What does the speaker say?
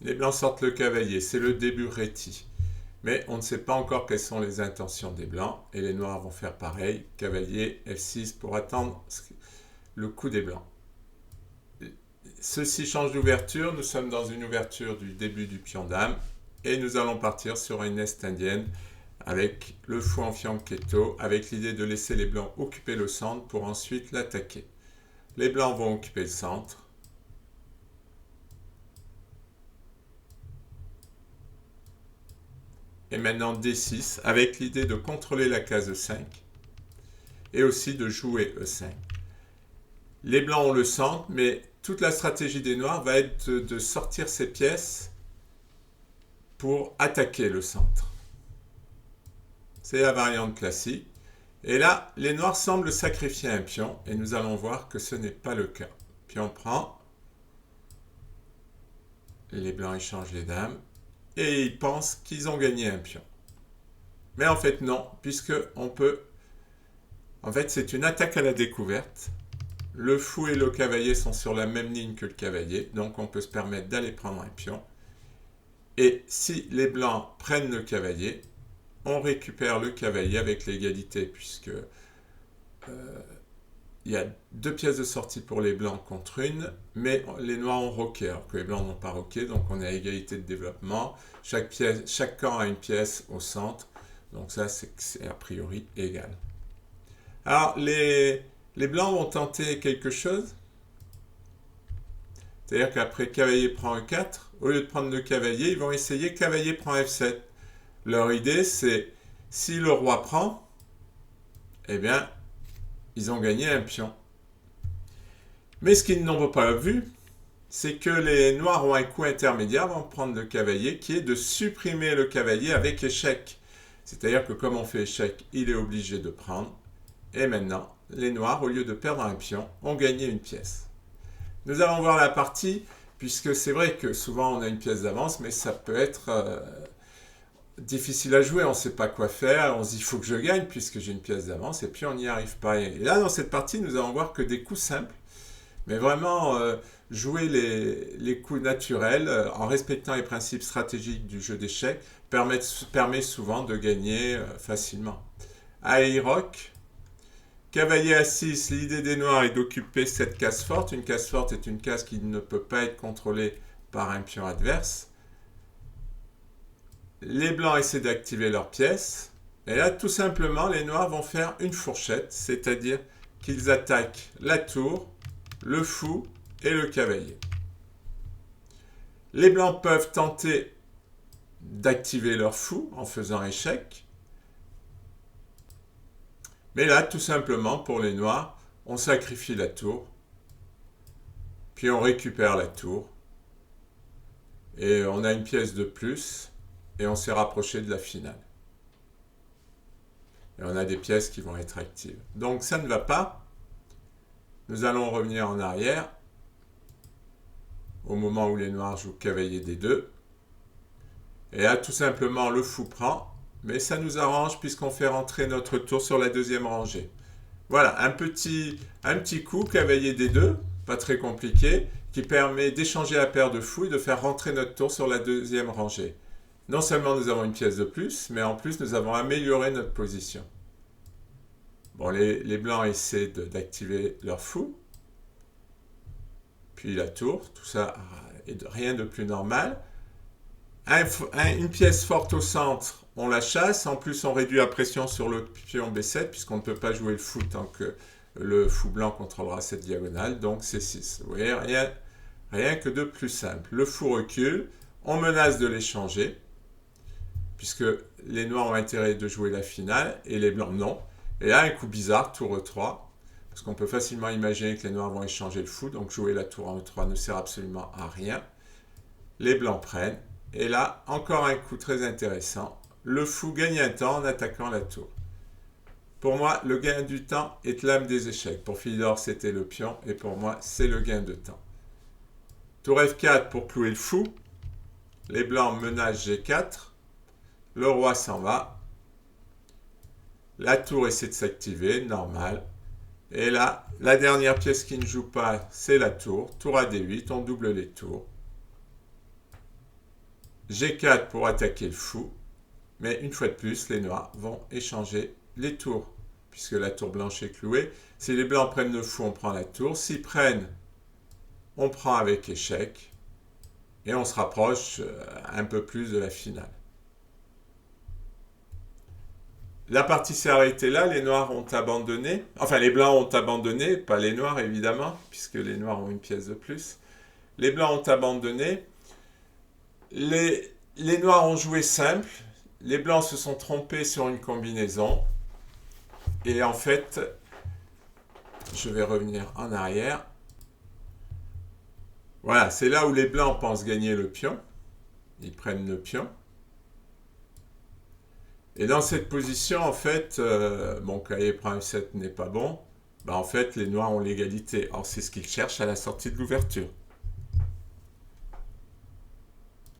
Les blancs sortent le cavalier, c'est le début réti. Mais on ne sait pas encore quelles sont les intentions des blancs, et les noirs vont faire pareil, cavalier F6 pour attendre le coup des blancs. Ceci change d'ouverture, nous sommes dans une ouverture du début du pion dame, et nous allons partir sur une est indienne avec le fou en fianchetto, avec l'idée de laisser les blancs occuper le centre pour ensuite l'attaquer. Les blancs vont occuper le centre. Et maintenant D6, avec l'idée de contrôler la case E5 et aussi de jouer E5. Les blancs ont le centre, mais toute la stratégie des noirs va être de sortir ces pièces pour attaquer le centre. C'est la variante classique. Et là, les noirs semblent sacrifier un pion, et nous allons voir que ce n'est pas le cas. Pion prend, les blancs échangent les dames, et ils pensent qu'ils ont gagné un pion. Mais en fait non, puisque on peut... En fait, c'est une attaque à la découverte. Le fou et le cavalier sont sur la même ligne que le cavalier, donc on peut se permettre d'aller prendre un pion. Et si les blancs prennent le cavalier, on récupère le cavalier avec l'égalité, puisque il y a deux pièces de sortie pour les blancs contre une, mais les noirs ont roqué, alors que les blancs n'ont pas roqué, donc on est à égalité de développement. Chaque camp a une pièce au centre, donc ça c'est a priori égal. Alors les blancs vont tenter quelque chose, c'est-à-dire qu'après cavalier prend E4, au lieu de prendre le cavalier, ils vont essayer cavalier prend F7. Leur idée c'est, si le roi prend, eh bien ils ont gagné un pion. Mais ce qu'ils n'ont pas vu, c'est que les noirs ont un coup intermédiaire, vont prendre le cavalier, qui est de supprimer le cavalier avec échec. C'est-à-dire que comme on fait échec, il est obligé de prendre. Et maintenant, les noirs, au lieu de perdre un pion, ont gagné une pièce. Nous allons voir la partie, puisque c'est vrai que souvent on a une pièce d'avance, mais ça peut être difficile à jouer, on ne sait pas quoi faire, on se dit il faut que je gagne puisque j'ai une pièce d'avance, et puis on n'y arrive pas. Et là, dans cette partie, nous allons voir que des coups simples, mais vraiment jouer les coups naturels en respectant les principes stratégiques du jeu d'échecs permet souvent de gagner facilement. Aïroc, cavalier A6, l'idée des noirs est d'occuper cette case forte. Une case forte est une case qui ne peut pas être contrôlée par un pion adverse. Les blancs essaient d'activer leur pièce. Et là, tout simplement, les noirs vont faire une fourchette, c'est-à-dire qu'ils attaquent la tour, le fou et le cavalier. Les blancs peuvent tenter d'activer leur fou en faisant échec. Mais là, tout simplement, pour les noirs, on sacrifie la tour, puis on récupère la tour, et on a une pièce de plus, et on s'est rapproché de la finale. Et on a des pièces qui vont être actives. Donc ça ne va pas. Nous allons revenir en arrière, au moment où les noirs jouent cavalier D2. Et là, tout simplement, le fou prend, mais ça nous arrange puisqu'on fait rentrer notre tour sur la deuxième rangée. Voilà, un petit coup, cavalier D2, pas très compliqué, qui permet d'échanger la paire de fous et de faire rentrer notre tour sur la deuxième rangée. Non seulement nous avons une pièce de plus, mais en plus nous avons amélioré notre position. Bon, les blancs essaient d'activer leur fou, puis la tour, tout ça est rien de plus normal. Une pièce forte au centre, on la chasse, en plus on réduit la pression sur le pion B7, puisqu'on ne peut pas jouer le fou tant que le fou blanc contrôlera cette diagonale, donc c'est 6. Vous voyez, rien que de plus simple. Le fou recule, on menace de l'échanger, puisque les noirs ont intérêt de jouer la finale, et les blancs non. Et là, un coup bizarre, tour E3, parce qu'on peut facilement imaginer que les noirs vont échanger le fou, donc jouer la tour en E3 ne sert absolument à rien. Les blancs prennent, et là, encore un coup très intéressant. Le fou gagne un temps en attaquant la tour. Pour moi, le gain du temps est l'âme des échecs. Pour Philidor, c'était le pion, et pour moi, c'est le gain de temps. Tour F4 pour clouer le fou. Les blancs menacent G4. Le roi s'en va. La tour essaie de s'activer, normal. Et là, la dernière pièce qui ne joue pas, c'est la tour. Tour à D8, on double les tours. G4 pour attaquer le fou. Mais une fois de plus, les noirs vont échanger les tours, puisque la tour blanche est clouée. Si les blancs prennent le fou, on prend la tour. S'ils prennent, on prend avec échec. Et on se rapproche un peu plus de la finale. La partie s'est arrêtée là, les noirs ont abandonné. Enfin, les blancs ont abandonné, pas les noirs évidemment, puisque les noirs ont une pièce de plus. Les blancs ont abandonné. Les noirs ont joué simple. Les blancs se sont trompés sur une combinaison. Et en fait, je vais revenir en arrière. Voilà, c'est là où les blancs pensent gagner le pion. Ils prennent le pion. Et dans cette position, en fait, bon, cavalier prend F7 n'est pas bon. En fait, les noirs ont l'égalité. Or, c'est ce qu'ils cherchent à la sortie de l'ouverture.